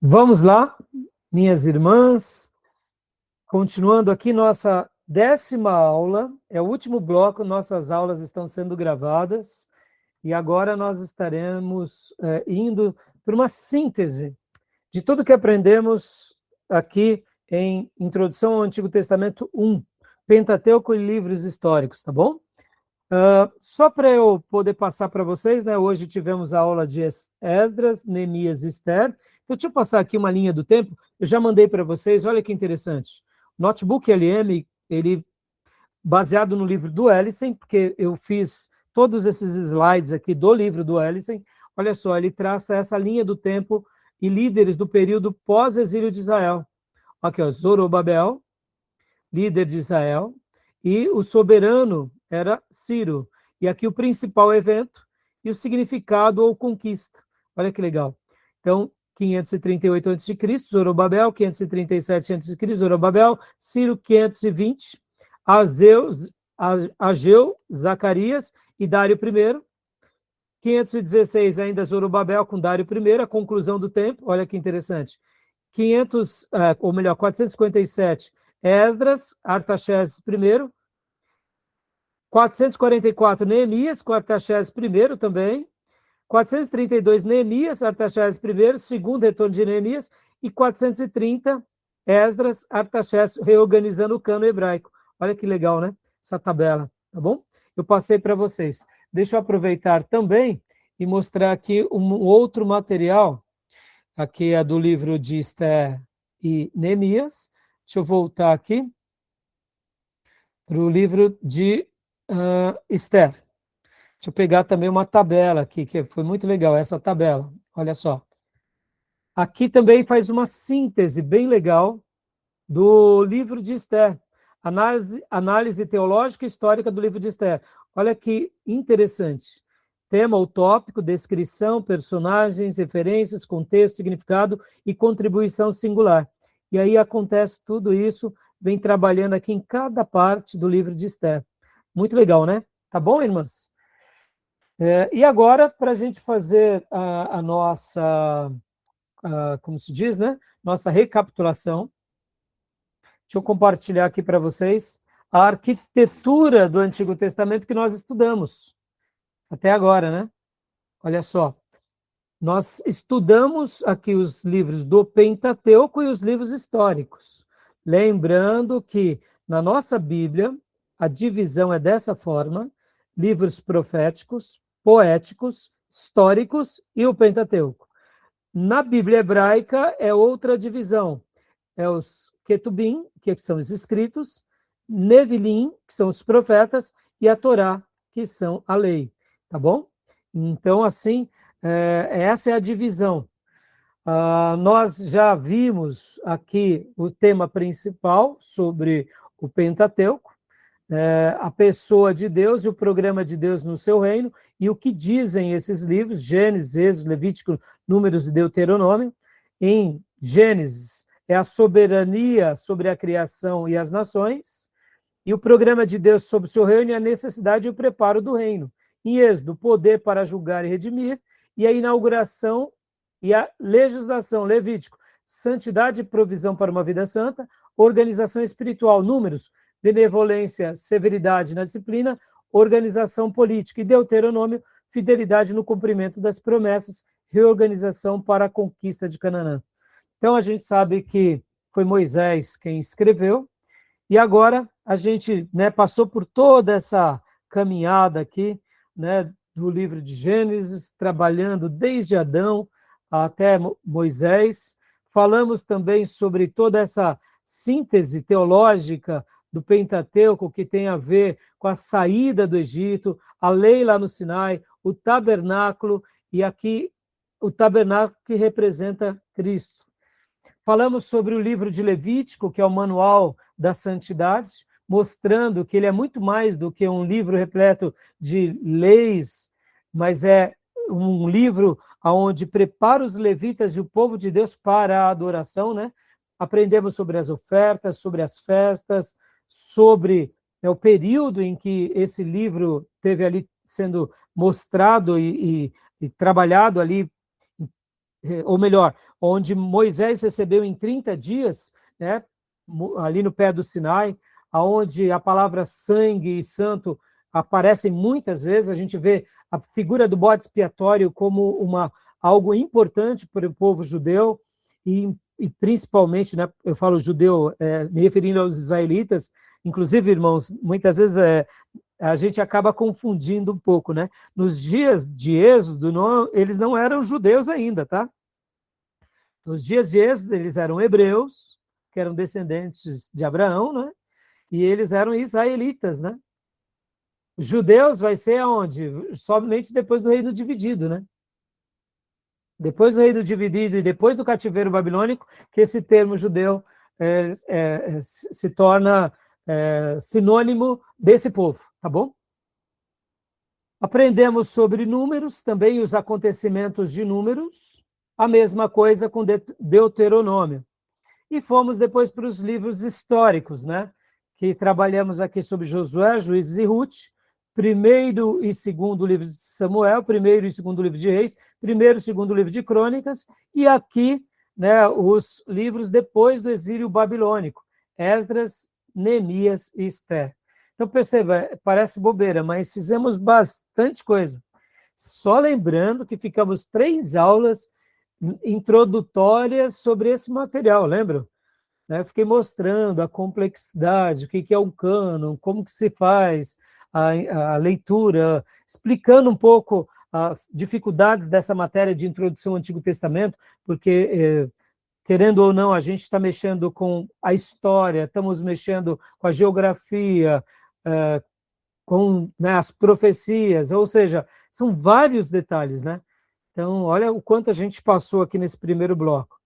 Vamos lá, minhas irmãs, continuando aqui nossa 10ª aula, é o último bloco, nossas aulas estão sendo gravadas e agora nós estaremos indo para uma síntese de tudo que aprendemos aqui em Introdução ao Antigo Testamento 1, Pentateuco e livros históricos, tá bom? Só para eu poder passar para vocês, né? Hoje tivemos a aula de Esdras, Neemias e Esther. Então, deixa eu passar aqui uma linha do tempo. Eu já mandei para vocês, olha que interessante. Notebook LM, ele baseado no livro do Ellison, porque eu fiz todos esses slides aqui do livro do Ellison. Olha só, ele traça essa linha do tempo e líderes do período pós-exílio de Israel. Aqui, ó, Zorobabel, líder de Israel, e o soberano era Ciro. E aqui o principal evento e o significado ou conquista. Olha que legal. Então, 538 a.C., Zorobabel, 537 a.C., Zorobabel, Ciro, 520, Ageu, Zacarias e Dário I. 516 ainda Zorobabel com Dário I, a conclusão do tempo, olha que interessante. 457, Esdras, Artaxerxes I. 444, Neemias, com Artaxerxes I também. 432, Neemias, Artaxerxes I, segundo retorno de Neemias. E 430, Esdras, Artaxerxes, reorganizando o cano hebraico. Olha que legal, né? Essa tabela, tá bom? Eu passei para vocês. Deixa eu aproveitar também e mostrar aqui um outro material. Aqui é do livro de Esther e Neemias. Deixa eu voltar aqui para o livro de Esther. Deixa eu pegar também uma tabela aqui, que foi muito legal essa tabela. Olha só. Aqui também faz uma síntese bem legal do livro de Esther. Análise teológica e histórica do livro de Esther. Olha que interessante. Tema ou tópico, descrição, personagens, referências, contexto, significado e contribuição singular. E aí acontece tudo isso, vem trabalhando aqui em cada parte do livro de Esther. Muito legal, né? Tá bom, irmãs? E agora, para a gente fazer a nossa, como se diz, né? Nossa recapitulação, deixa eu compartilhar aqui para vocês a arquitetura do Antigo Testamento que nós estudamos até agora, né? Olha só, nós estudamos aqui os livros do Pentateuco e os livros históricos. Lembrando que na nossa Bíblia a divisão é dessa forma: livros proféticos, poéticos, históricos e o Pentateuco. Na Bíblia hebraica é outra divisão. É os Ketubim, que são os escritos, Nevilim, que são os profetas, e a Torá, que são a lei. Tá bom? Então, assim, essa é a divisão. Nós já vimos aqui o tema principal sobre o Pentateuco, a pessoa de Deus e o programa de Deus no seu reino, e o que dizem esses livros, Gênesis, Êxodo, Levítico, Números e Deuteronômio. Em Gênesis é a soberania sobre a criação e as nações, e o programa de Deus sobre o seu reino e a necessidade e o preparo do reino. Em Êxodo, poder para julgar e redimir, e a inauguração e a legislação, Levítico, santidade e provisão para uma vida santa, organização espiritual, Números, benevolência, severidade na disciplina, organização política, e Deuteronômio, fidelidade no cumprimento das promessas, reorganização para a conquista de Canaã. Então, a gente sabe que foi Moisés quem escreveu, e agora a gente, né, passou por toda essa caminhada aqui, né, do livro de Gênesis, trabalhando desde Adão até Moisés. Falamos também sobre toda essa síntese teológica do Pentateuco, que tem a ver com a saída do Egito, a lei lá no Sinai, o tabernáculo, e aqui o tabernáculo que representa Cristo. Falamos sobre o livro de Levítico, que é o manual da santidade, mostrando que ele é muito mais do que um livro repleto de leis, mas é um livro onde prepara os levitas e o povo de Deus para a adoração, né? Aprendemos sobre as ofertas, sobre as festas, sobre o período em que esse livro teve ali sendo mostrado e trabalhado ali, ou melhor, onde Moisés recebeu em 30 dias, né, ali no pé do Sinai, onde a palavra sangue e santo aparecem muitas vezes. A gente vê a figura do bode expiatório como algo importante para o povo judeu, e principalmente, né, eu falo judeu, me referindo aos israelitas. Inclusive, irmãos, muitas vezes a gente acaba confundindo um pouco, né? Nos dias de Êxodo, eles não eram judeus ainda, tá? Nos dias de Êxodo, eles eram hebreus, que eram descendentes de Abraão, né? E eles eram israelitas, né? Os judeus vai ser aonde? Somente depois do reino dividido, né? Depois do reino dividido e depois do cativeiro babilônico, que esse termo judeu se torna sinônimo desse povo, tá bom? Aprendemos sobre números, também os acontecimentos de números, a mesma coisa com Deuteronômio. E fomos depois para os livros históricos, né? Que trabalhamos aqui sobre Josué, Juízes e Ruth, primeiro e segundo livro de Samuel, primeiro e segundo livro de Reis, primeiro e segundo livro de Crônicas, e aqui, né, os livros depois do exílio babilônico, Esdras, Neemias e Esther. Então, perceba, parece bobeira, mas fizemos bastante coisa. Só lembrando que ficamos 3 aulas introdutórias sobre esse material, lembram? Fiquei mostrando a complexidade, o que é um cânon, como que se faz a leitura, explicando um pouco as dificuldades dessa matéria de introdução ao Antigo Testamento, porque, querendo ou não, a gente está mexendo com a história, estamos mexendo com a geografia, com, né, as profecias, ou seja, são vários detalhes, né? Então, olha o quanto a gente passou aqui nesse primeiro bloco.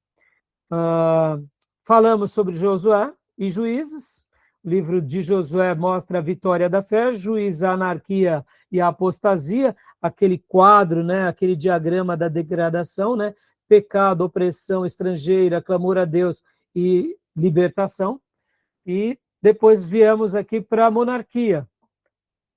Falamos sobre Josué e Juízes. O livro de Josué mostra a vitória da fé, Juízes a anarquia e a apostasia, aquele quadro, né, aquele diagrama da degradação, né? Pecado, opressão estrangeira, clamor a Deus e libertação. E depois viemos aqui para a monarquia.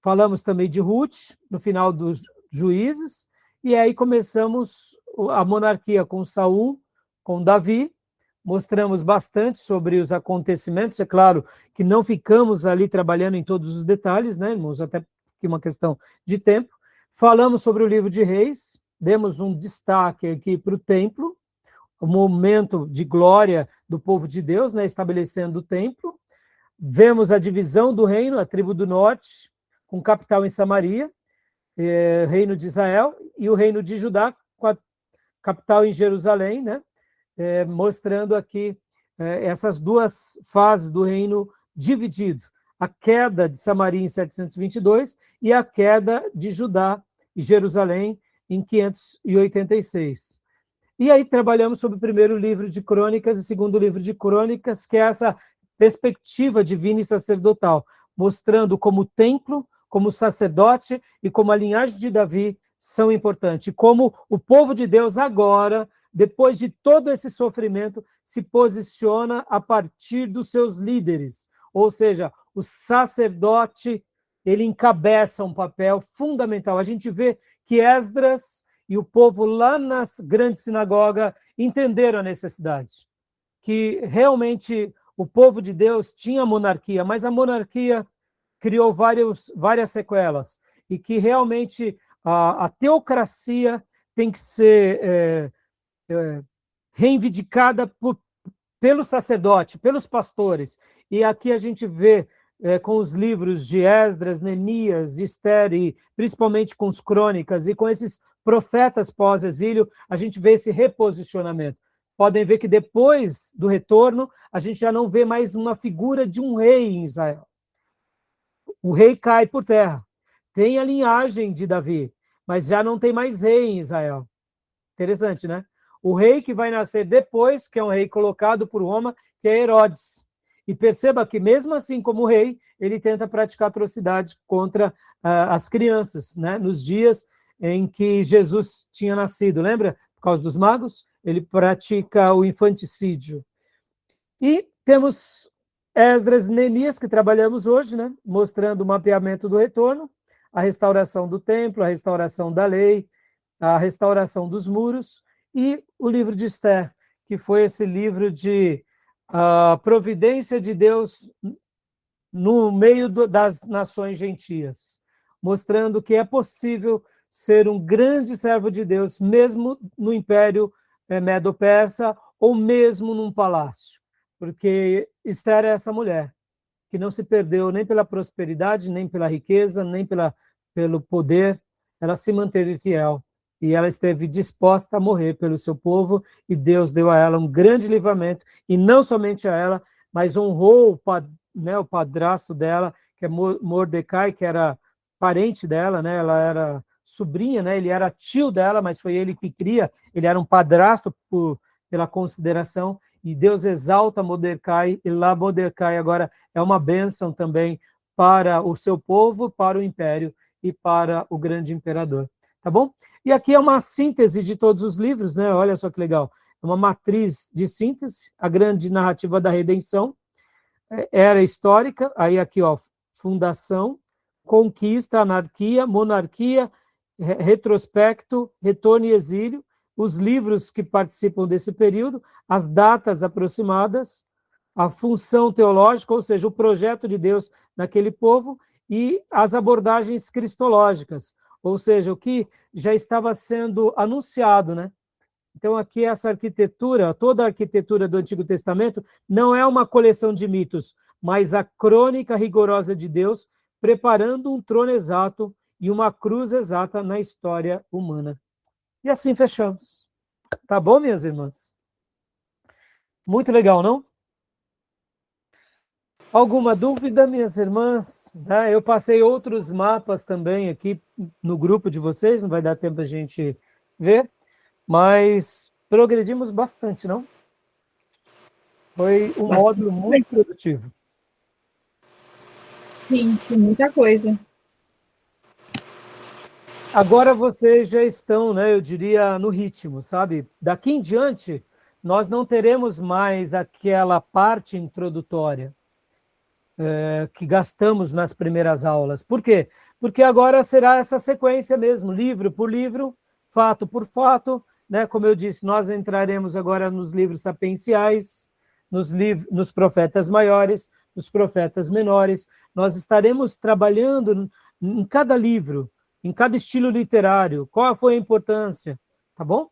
Falamos também de Ruth, no final dos Juízes, e aí começamos a monarquia com Saul, com Davi. Mostramos bastante sobre os acontecimentos. É claro que não ficamos ali trabalhando em todos os detalhes, né, irmãos? Até que uma questão de tempo. Falamos sobre o livro de Reis, demos um destaque aqui para o templo, o momento de glória do povo de Deus, né, estabelecendo o templo. Vemos a divisão do reino, a tribo do norte, com capital em Samaria, reino de Israel, e o reino de Judá, com a capital em Jerusalém, né? Mostrando aqui essas 2 fases do reino dividido. A queda de Samaria em 722 e a queda de Judá e Jerusalém em 586. E aí trabalhamos sobre o primeiro livro de Crônicas e segundo livro de Crônicas, que é essa perspectiva divina e sacerdotal, mostrando como o templo, como o sacerdote e como a linhagem de Davi são importantes. E como o povo de Deus agora, depois de todo esse sofrimento, se posiciona a partir dos seus líderes. Ou seja, o sacerdote, ele encabeça um papel fundamental. A gente vê que Esdras e o povo lá na grande sinagoga entenderam a necessidade, que realmente o povo de Deus tinha monarquia, mas a monarquia criou várias sequelas, e que realmente a teocracia tem que ser reivindicada pelo sacerdote, pelos pastores. E aqui a gente vê com os livros de Esdras, Neemias, de Esther, e principalmente com os crônicas, e com esses profetas pós-exílio, a gente vê esse reposicionamento. Podem ver que depois do retorno, a gente já não vê mais uma figura de um rei em Israel. O rei cai por terra. Tem a linhagem de Davi, mas já não tem mais rei em Israel. Interessante, né? O rei que vai nascer depois, que é um rei colocado por Roma, que é Herodes. E perceba que, mesmo assim como rei, ele tenta praticar atrocidade contra as crianças, né? Nos dias em que Jesus tinha nascido, lembra? Por causa dos magos, ele pratica o infanticídio. E temos Esdras e Neemias, que trabalhamos hoje, né? Mostrando o mapeamento do retorno, a restauração do templo, a restauração da lei, a restauração dos muros, e o livro de Esther, que foi esse livro de Providência de Deus no meio das nações gentias, mostrando que é possível ser um grande servo de Deus, mesmo no Império Medo-Persa, ou mesmo num palácio, porque Esther é essa mulher, que não se perdeu nem pela prosperidade, nem pela riqueza, nem pelo poder, ela se manteve fiel, e ela esteve disposta a morrer pelo seu povo, e Deus deu a ela um grande livramento, e não somente a ela, mas honrou o padrasto dela, que é Mordecai, que era parente dela, né? Ela era sobrinha, né? Ele era tio dela, mas foi ele que cria, ele era um padrasto pela consideração, e Deus exalta Mordecai, e lá Mordecai agora é uma bênção também para o seu povo, para o império e para o grande imperador, tá bom? E aqui é uma síntese de todos os livros, né? Olha só que legal, é uma matriz de síntese, a grande narrativa da redenção, era histórica, aí aqui, ó, fundação, conquista, anarquia, monarquia, retrospecto, retorno e exílio, os livros que participam desse período, as datas aproximadas, a função teológica, ou seja, o projeto de Deus naquele povo, e as abordagens cristológicas, ou seja, o que já estava sendo anunciado, né? Então, aqui essa arquitetura, toda a arquitetura do Antigo Testamento, não é uma coleção de mitos, mas a crônica rigorosa de Deus, preparando um trono exato e uma cruz exata na história humana. E assim fechamos. Tá bom, minhas irmãs? Muito legal, não? Alguma dúvida, minhas irmãs? Eu passei outros mapas também aqui no grupo de vocês, não vai dar tempo a gente ver, mas progredimos bastante, não? Foi um módulo muito produtivo. Sim, muita coisa. Agora vocês já estão, né, eu diria, no ritmo, sabe? Daqui em diante, nós não teremos mais aquela parte introdutória que gastamos nas primeiras aulas. Por quê? Porque agora será essa sequência mesmo, livro por livro, fato por fato, né? Como eu disse, nós entraremos agora nos livros sapienciais, nos profetas maiores, nos profetas menores, nós estaremos trabalhando em cada livro, em cada estilo literário, qual foi a importância, tá bom?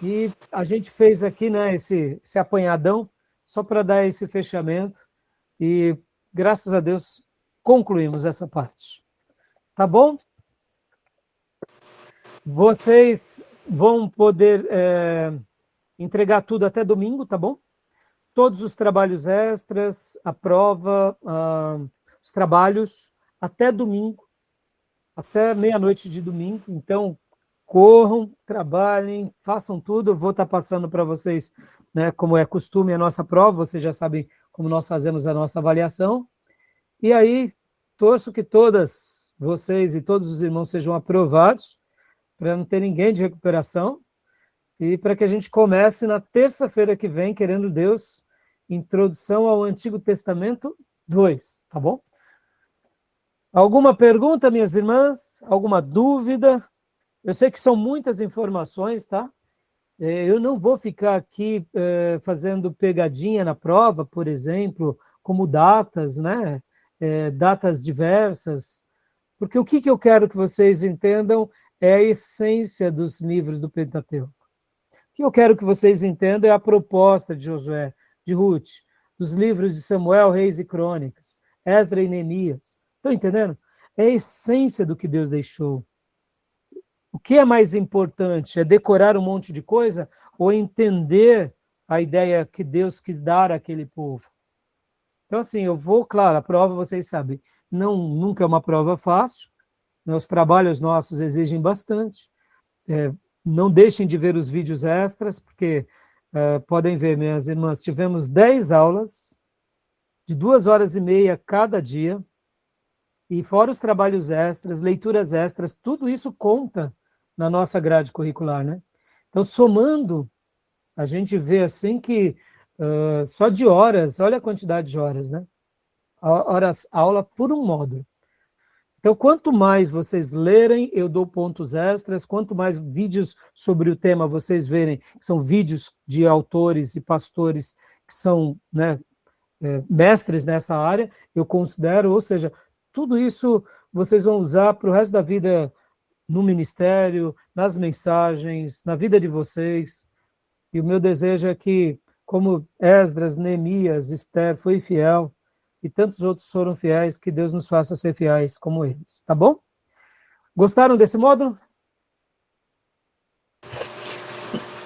E a gente fez aqui, né, esse apanhadão, só para dar esse fechamento, e graças a Deus concluímos essa parte. Tá bom? Vocês vão poder entregar tudo até domingo, tá bom? Todos os trabalhos extras, a prova, os trabalhos, até domingo, até meia-noite de domingo. Então, corram, trabalhem, façam tudo. Eu vou estar passando para vocês, né, como é costume, a nossa prova. Vocês já sabem como nós fazemos a nossa avaliação. E aí, torço que todas vocês e todos os irmãos sejam aprovados, para não ter ninguém de recuperação, e para que a gente comece na terça-feira que vem, querendo Deus, introdução ao Antigo Testamento 2, tá bom? Alguma pergunta, minhas irmãs? Alguma dúvida? Eu sei que são muitas informações, tá? Eu não vou ficar aqui fazendo pegadinha na prova, por exemplo, como datas, né? Datas diversas, porque o que eu quero que vocês entendam é a essência dos livros do Pentateuco. O que eu quero que vocês entendam é a proposta de Josué, de Ruth, dos livros de Samuel, Reis e Crônicas, Esdras e Neemias. Estão entendendo? É a essência do que Deus deixou. O que é mais importante? É decorar um monte de coisa ou entender a ideia que Deus quis dar àquele povo? Então, assim, eu vou, claro, a prova, vocês sabem, nunca é uma prova fácil, né? Os trabalhos nossos exigem bastante. Não deixem de ver os vídeos extras, porque podem ver, minhas irmãs, tivemos 10 aulas de 2 horas e meia cada dia, e fora os trabalhos extras, leituras extras, tudo isso conta na nossa grade curricular, né? Então, somando, a gente vê assim que só de horas, olha a quantidade de horas, né? Horas aula por um módulo. Então, quanto mais vocês lerem, eu dou pontos extras, quanto mais vídeos sobre o tema vocês verem, que são vídeos de autores e pastores que são, né, mestres nessa área, eu considero, ou seja, tudo isso vocês vão usar para o resto da vida no ministério, nas mensagens, na vida de vocês. E o meu desejo é que, como Esdras, Neemias, Esther foi fiel, e tantos outros foram fiéis, que Deus nos faça ser fiéis como eles, tá bom? Gostaram desse módulo?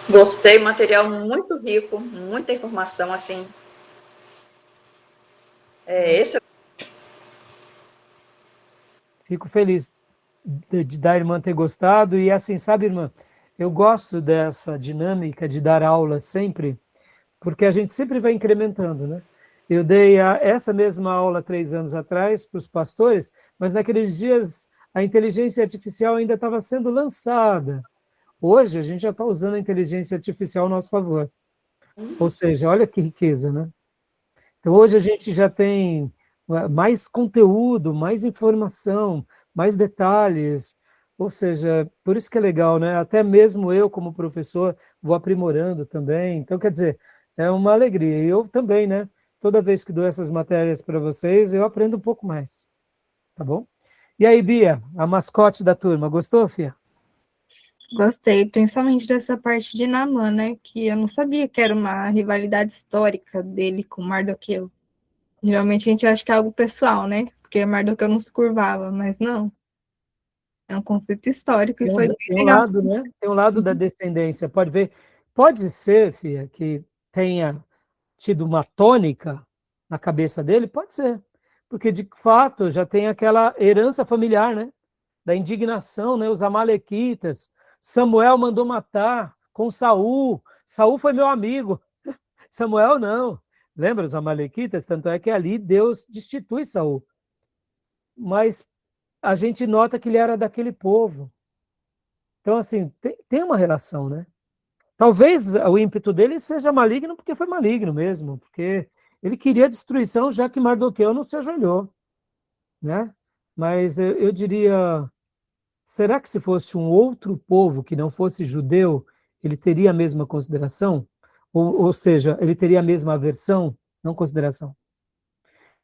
Gostei, material muito rico, muita informação, assim. Esse Fico feliz da irmã ter gostado, e assim, sabe, irmã, eu gosto dessa dinâmica de dar aula sempre, porque a gente sempre vai incrementando, né? Eu dei essa mesma aula 3 anos atrás para os pastores, mas naqueles dias a inteligência artificial ainda estava sendo lançada. Hoje a gente já está usando a inteligência artificial ao nosso favor. Ou seja, olha que riqueza, né? Então hoje a gente já tem mais conteúdo, mais informação, mais detalhes. Ou seja, por isso que é legal, né? Até mesmo eu, como professor, vou aprimorando também. Então, quer dizer, é uma alegria. E eu também, né? Toda vez que dou essas matérias para vocês, eu aprendo um pouco mais. Tá bom? E aí, Bia, a mascote da turma, gostou, Fia? Gostei, principalmente dessa parte de Naamã, né? Que eu não sabia que era uma rivalidade histórica dele com Mardoqueu. Geralmente a gente acha que é algo pessoal, né? Porque Mardoqueu não se curvava, mas não. É um conflito histórico e foi bem Tem um legal. lado, né? Tem um lado da descendência. Pode ver. Pode ser, Fia, que tenha tido uma tônica na cabeça dele? Pode ser. Porque, de fato, já tem aquela herança familiar, né? Da indignação, né? Os amalequitas. Samuel mandou matar com Saul. Saul foi meu amigo. Samuel não. Lembra os amalequitas? Tanto é que ali Deus destitui Saul. Mas a gente nota que ele era daquele povo. Então, assim, tem uma relação, né? Talvez o ímpeto dele seja maligno porque foi maligno mesmo, porque ele queria destruição já que Mardoqueu não se ajoelhou, né? Mas eu diria, será que se fosse um outro povo que não fosse judeu, ele teria a mesma consideração? Ou seja, ele teria a mesma aversão, não consideração.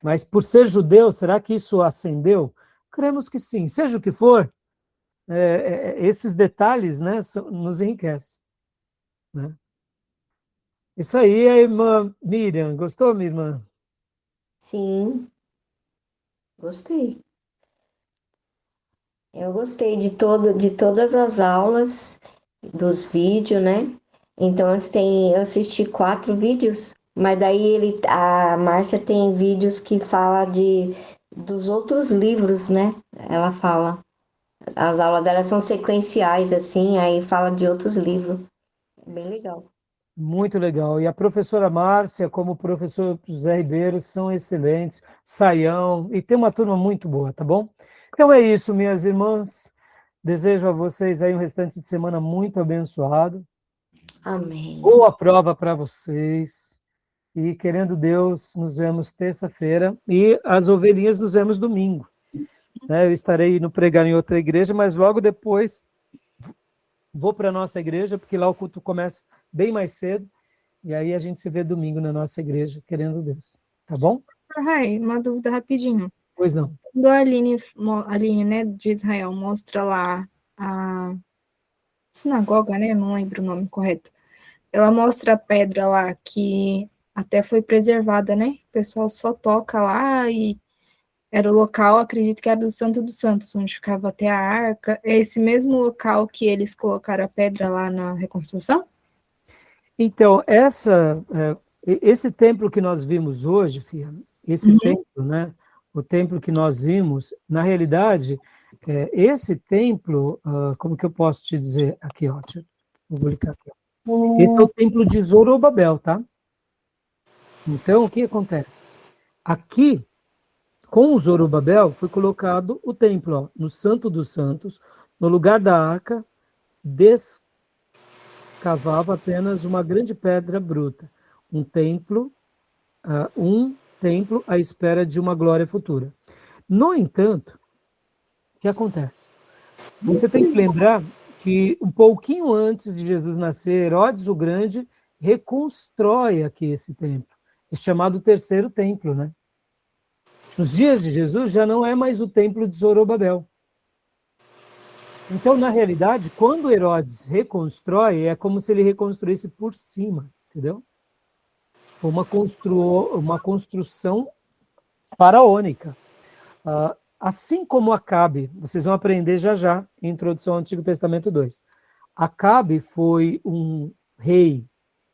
Mas por ser judeu, será que isso acendeu? Cremos que sim. Seja o que for, esses detalhes, né, nos enriquecem, né? Isso aí, a irmã Miriam. Gostou, minha irmã? Sim, gostei. Eu gostei de todas as aulas, dos vídeos, né? Então, assim, eu assisti 4 vídeos, mas daí a Márcia tem vídeos que fala dos outros livros, né? Ela fala. As aulas dela são sequenciais, assim, aí fala de outros livros. É bem legal. Muito legal. E a professora Márcia, como o professor José Ribeiro, são excelentes. Saião, e tem uma turma muito boa, tá bom? Então é isso, minhas irmãs. Desejo a vocês aí um restante de semana muito abençoado. Amém. Boa prova para vocês. E querendo Deus, nos vemos terça-feira. E as ovelhinhas nos vemos domingo, né? Eu estarei no pregar em outra igreja, mas logo depois vou para a nossa igreja, porque lá o culto começa bem mais cedo. E aí a gente se vê domingo na nossa igreja, querendo Deus. Tá bom? Rai, uma dúvida rapidinho. Pois não. Quando a Aline, né, de Israel, mostra lá a sinagoga, né? Não lembro o nome correto. Ela mostra a pedra lá que até foi preservada, né? O pessoal só toca lá e era o local, acredito que era do Santo dos Santos, onde ficava até a arca. É esse mesmo local que eles colocaram a pedra lá na reconstrução? Então, esse templo que nós vimos hoje, Fia, esse templo, né? O templo que nós vimos, na realidade, esse templo, como que eu posso te dizer? Aqui, ó, vou publicar aqui, ó. Esse é o templo de Zorobabel, tá? Então, o que acontece? Aqui, com o Zorobabel, foi colocado o templo, ó, no Santo dos Santos, no lugar da arca, cavava apenas uma grande pedra bruta, um templo, um templo à espera de uma glória futura. No entanto, O que acontece? Você tem que lembrar que um pouquinho antes de Jesus nascer, Herodes o Grande reconstrói aqui esse templo. É chamado Terceiro Templo, né? Nos dias de Jesus já não é mais o templo de Zorobabel. Então, na realidade, quando Herodes reconstrói, é como se ele reconstruísse por cima, entendeu? Foi uma construção faraônica. Assim como Acabe, vocês vão aprender já já, em Introdução ao Antigo Testamento 2. Acabe foi um rei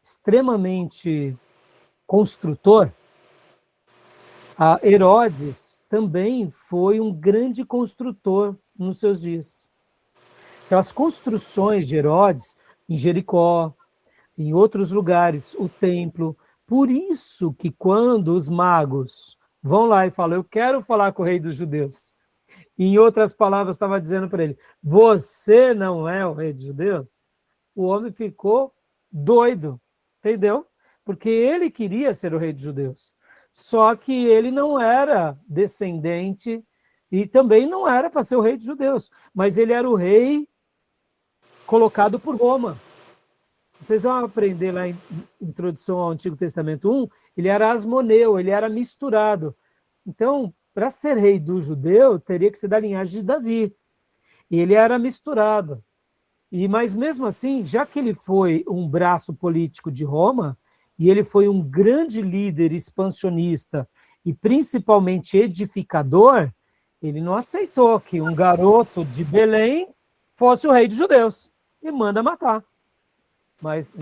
extremamente construtor. Herodes também foi um grande construtor nos seus dias. Então, as construções de Herodes, em Jericó, em outros lugares, o templo. Por isso que quando os magos vão lá e falam, eu quero falar com o rei dos judeus, em outras palavras, estava dizendo para ele, você não é o rei dos judeus? O homem ficou doido, entendeu? Porque ele queria ser o rei dos judeus. Só que ele não era descendente e também não era para ser o rei dos judeus, mas ele era o rei colocado por Roma. Vocês vão aprender lá em Introdução ao Antigo Testamento 1, ele era asmoneu, ele era misturado. Então, para ser rei do judeu, teria que ser da linhagem de Davi. E ele era misturado. Mas mesmo assim, já que ele foi um braço político de Roma, e ele foi um grande líder expansionista e principalmente edificador, ele não aceitou que um garoto de Belém fosse o rei dos judeus e manda matar. Mas,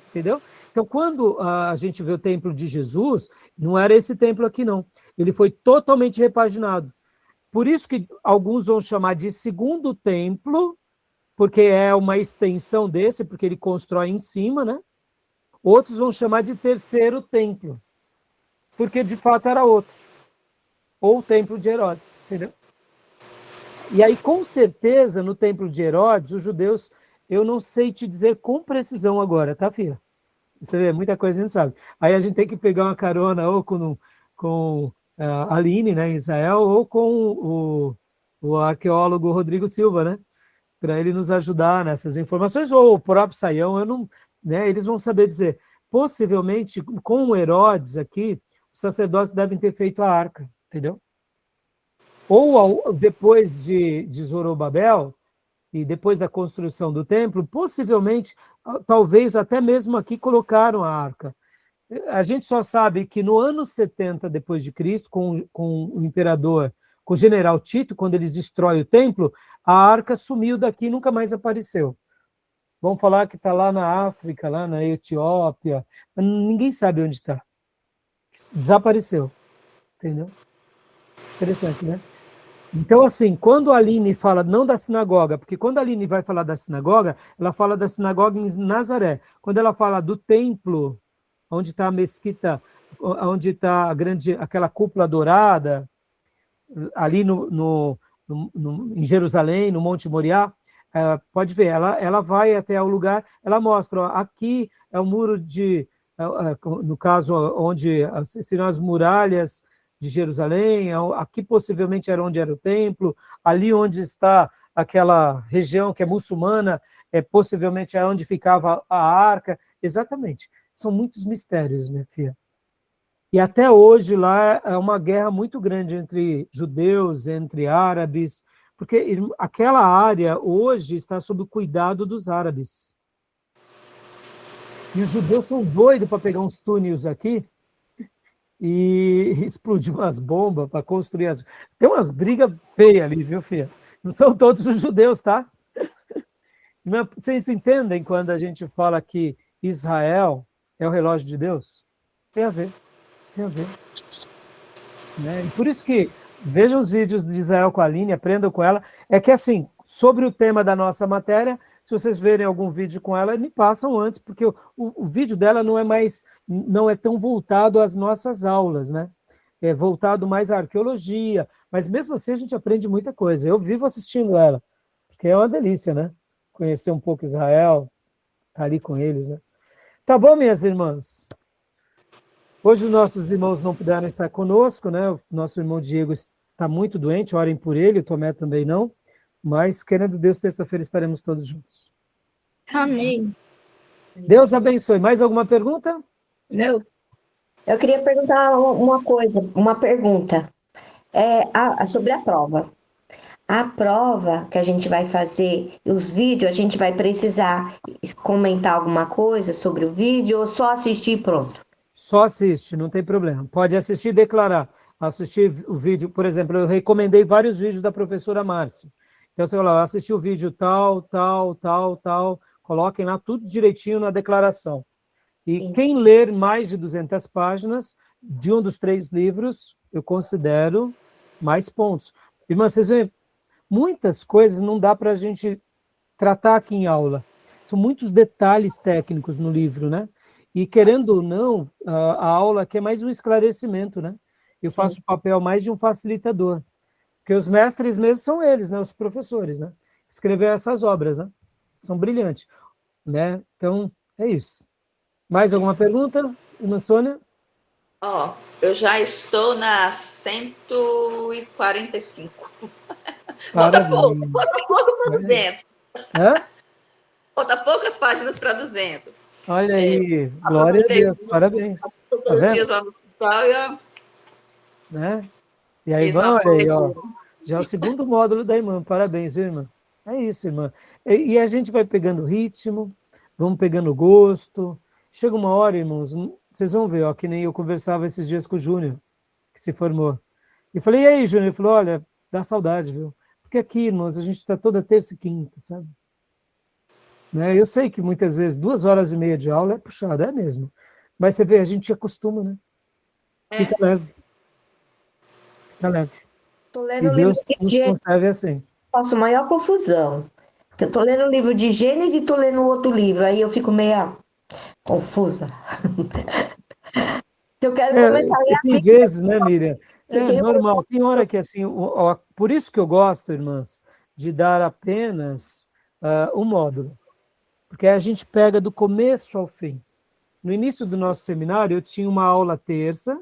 entendeu? Então, quando a gente vê o templo de Jesus, não era esse templo aqui, não. Ele foi totalmente repaginado. Por isso que alguns vão chamar de segundo templo, porque é uma extensão desse, porque ele constrói em cima, né? Outros vão chamar de terceiro templo, porque de fato era outro. Ou o templo de Herodes, entendeu? E aí, com certeza, no templo de Herodes, os judeus, eu não sei te dizer com precisão agora, tá, filha? Você vê, muita coisa a gente sabe. Aí a gente tem que pegar uma carona ou com a Aline, né, em Israel, ou com o arqueólogo Rodrigo Silva, né? Para ele nos ajudar nessas informações, ou o próprio Saião, eu não, né, eles vão saber dizer. Possivelmente, com o Herodes aqui, os sacerdotes devem ter feito a arca, entendeu? Ou depois de Zorobabel, e depois da construção do templo, possivelmente, talvez até mesmo aqui colocaram a arca. A gente só sabe que no ano 70 depois de Cristo, com o imperador, com o general Tito, quando eles destroem o templo, a arca sumiu daqui e nunca mais apareceu. Vão falar que está lá na África, lá na Etiópia, mas ninguém sabe onde está. Desapareceu, entendeu? Interessante, né? Então, assim, quando a Aline fala não da sinagoga, porque quando a Aline vai falar da sinagoga, ela fala da sinagoga em Nazaré. Quando ela fala do templo, onde está a mesquita, onde está aquela cúpula dourada, ali em Jerusalém, no Monte Moriá, pode ver, ela vai até o lugar, ela mostra, ó, aqui é o muro no caso, onde seriam as muralhas de Jerusalém, aqui possivelmente era onde era o templo, ali onde está aquela região que é muçulmana, possivelmente é onde ficava a arca, exatamente. São muitos mistérios, minha filha. E até hoje lá é uma guerra muito grande entre judeus, entre árabes, porque aquela área hoje está sob o cuidado dos árabes. E os judeus são doidos para pegar uns túneis aqui e explodir umas bombas para construir as... Tem umas brigas feias ali, viu, filha? Não são todos os judeus, tá? Vocês entendem quando a gente fala que Israel é o relógio de Deus? Tem a ver. Tem a ver. Né? E por isso que vejam os vídeos de Israel com a Aline, aprendam com ela. É que, assim, sobre o tema da nossa matéria, se vocês verem algum vídeo com ela, me passam antes, porque o vídeo dela não é tão voltado às nossas aulas, né? É voltado mais à arqueologia, mas mesmo assim a gente aprende muita coisa. Eu vivo assistindo ela, porque é uma delícia, né? Conhecer um pouco Israel, estar ali com eles, né? Tá bom, minhas irmãs? Hoje os nossos irmãos não puderam estar conosco, né? O nosso irmão Diego está muito doente, orem por ele, o Tomé também não, mas, querendo Deus, terça-feira estaremos todos juntos. Amém. Deus abençoe. Mais alguma pergunta? Não. Eu queria perguntar uma coisa, uma pergunta. Sobre a prova. A prova que a gente vai fazer, os vídeos, a gente vai precisar comentar alguma coisa sobre o vídeo ou só assistir e pronto? Só assiste, não tem problema. Pode assistir e declarar. Assistir o vídeo, por exemplo, eu recomendei vários vídeos da professora Márcia. Então, você vai lá, assistir o vídeo tal, tal, tal, tal, coloquem lá tudo direitinho na declaração. E Sim. quem ler mais de 200 páginas de um dos 3 livros, eu considero mais pontos. Irmã, vocês veem, muitas coisas não dá para a gente tratar aqui em aula. São muitos detalhes técnicos no livro, né? E querendo ou não, a aula aqui é mais um esclarecimento, né? Eu Sim. faço o papel mais de um facilitador. Porque os mestres mesmo são eles, né? Os professores, né? Escrever essas obras, né? São brilhantes, né? Então, é isso. Mais alguma pergunta, irmã Sônia? Ó, eu já estou na 145. Falta pouco para 200. Hã? Falta poucas páginas para 200. Olha aí, glória a Deus, parabéns. Tá vendo? Dias lá no hospital e Né? E a fiz irmã, uma olha aí, ó, coisa. já é o segundo módulo da irmã, parabéns, viu, irmã? É isso, irmã. E a gente vai pegando ritmo, vamos pegando gosto. Chega uma hora, irmãos, vocês vão ver, ó, que nem eu conversava esses dias com o Júnior, que se formou. E falei, e aí, Júnior? Ele falou, olha, dá saudade, viu? Porque aqui, irmãos, a gente está toda terça e quinta, sabe? Né? Eu sei que muitas vezes 2 horas e meia de aula é puxado, é mesmo. Mas você vê, a gente acostuma, né? Fica leve. Fica leve. Tô E lendo o livro Deus de nos Gênesis, conserve assim. faço maior confusão. Eu tô lendo o livro de Gênesis e tô lendo outro livro, aí eu fico meio confusa. Eu quero começar a ler a Tem Bíblia, vezes, né, Miriam? que É tem normal. Tem hora que, assim, por isso que eu gosto, irmãs, de dar apenas um módulo. Porque a gente pega do começo ao fim. No início do nosso seminário, eu tinha uma aula terça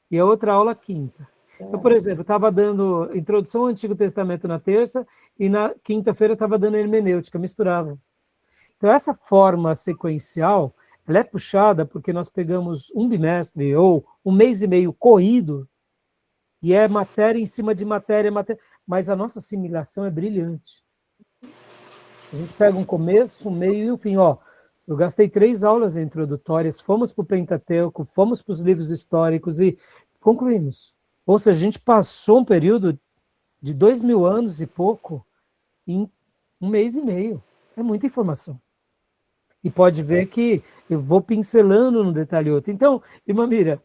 e a outra aula quinta. Então, por exemplo, eu estava dando introdução ao Antigo Testamento na terça e na quinta-feira eu estava dando hermenêutica, misturava. Então, essa forma sequencial, ela é puxada porque nós pegamos um bimestre ou um mês e meio corrido e é matéria em cima de matéria, mas a nossa assimilação é brilhante. A gente pega um começo, um meio e um fim. Ó, eu gastei 3 aulas introdutórias, fomos para o Pentateuco, fomos para os livros históricos e concluímos. Ou seja, a gente passou um período de 2000 anos e pouco em um mês e meio. É muita informação. E pode ver que eu vou pincelando no detalhe outro. Então, irmã Mira,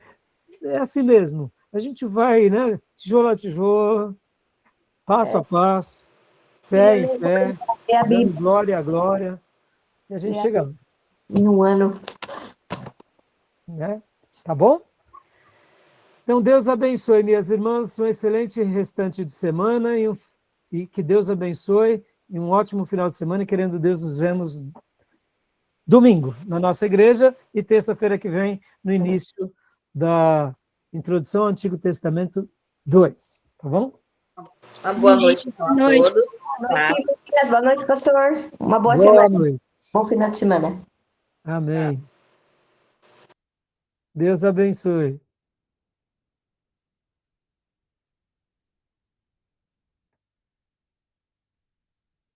é assim mesmo. A gente vai, né, tijolo a tijolo, passo a passo, fé em fé, a dando Bíblia glória a glória, e a gente chega lá, em um ano. né? Tá bom? Então, Deus abençoe, minhas irmãs, um excelente restante de semana e que Deus abençoe e um ótimo final de semana. E querendo Deus, nos vemos domingo na nossa igreja e terça-feira que vem no início da Introdução ao Antigo Testamento 2, tá bom? Uma boa noite então, a Noite. todos. Boa noite, pastor. Uma boa Boa semana. noite. Bom final de semana. Amém. Deus abençoe.